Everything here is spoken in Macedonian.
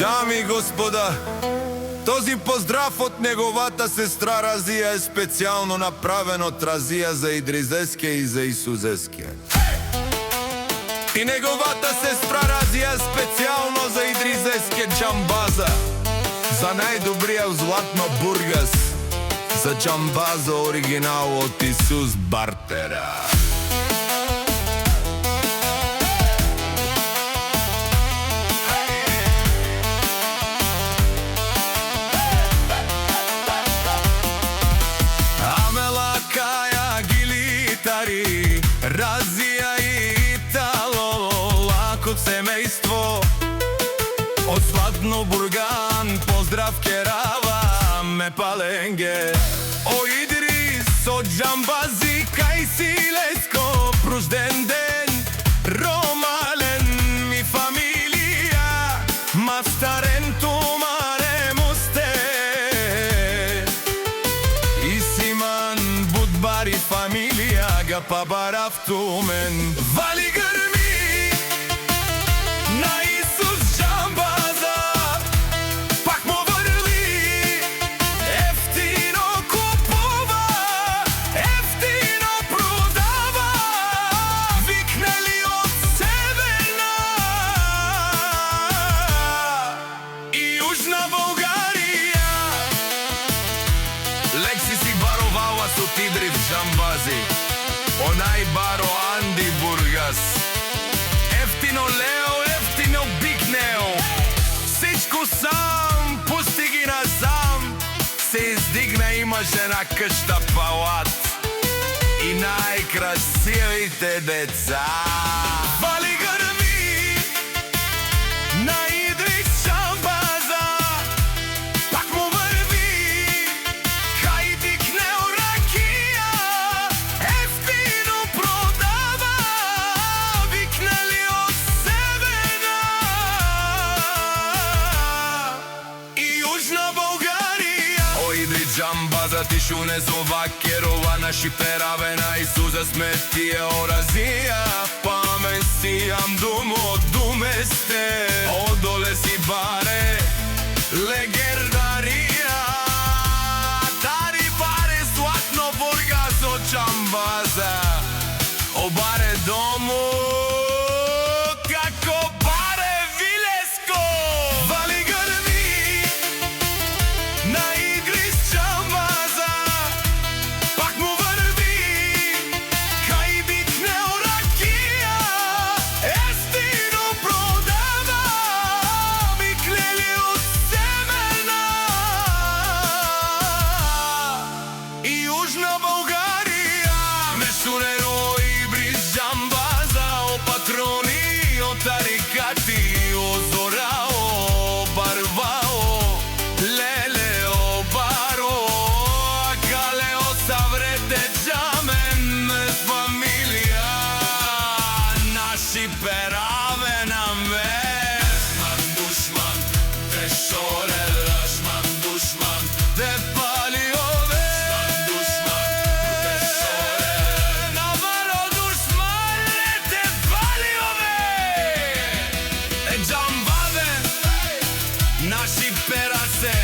Дами и господа, този поздрав од неговата сестра Разија е специјално направен од Разија за Идризеске и за Исузеске. И неговата сестра Разија е специјално за Идризеске Џамбаза, за најдобриот златно Бургас, за Џамбаза оригинал од Исус Бартера. Разија и Итало, лако семејство од Златно Бурган, поздрав Керава, ме Паленге. О Идрис, од Џамбази кај Силеско, рожден ден, ромален ми фамилија, мастарен тумаре мусте, Исиман Будбари фамилија, га пабарав тумен. Вали грми на Исус Џамбаза, пак му врли, ефтино купува, ефтино продава, викнели од Северна и Јужна Бугарија. Лекси си баровала со Тидри в Џамбази, онај баро Анди Бургас. Ефтино Лео, ефтино Бикнео, всичко сам, пусти ги насам. Се издигна, имаше на къща палат и најкрасивите деца. Вали грми на Идрис Џамбаза, пак му врви, кај Бикнео ракија, ефтино продава, викнели од Северна и Јужна Бугарија. О Идрис Џамбаза, ти шуне зова Керова, наши пераве на Исуза сме тие Оразија. Памен си ам думо думесте, одоле си баре легендарија. Тари баре Златно Бургас од Џамбаза, о баре дому како баре Вилеско. Вали грми на Идрис Џамбаза, пак му врви, кај Бикнео ракија, ефтино продава, викнели од Северна и Јужна Бугарија. Мешунено Идрис Џамбаза, о патрони, о тарикати, о Зорао, Барвао, Лелео, Баро, Калео, Саврете, Џамен, фамилија, наши пераве на ме. Душман, трешоре, лашман, душман, де пали ове. Душман, трешоре, наваро душман, де пали ове. Џамбазе, наши перасе.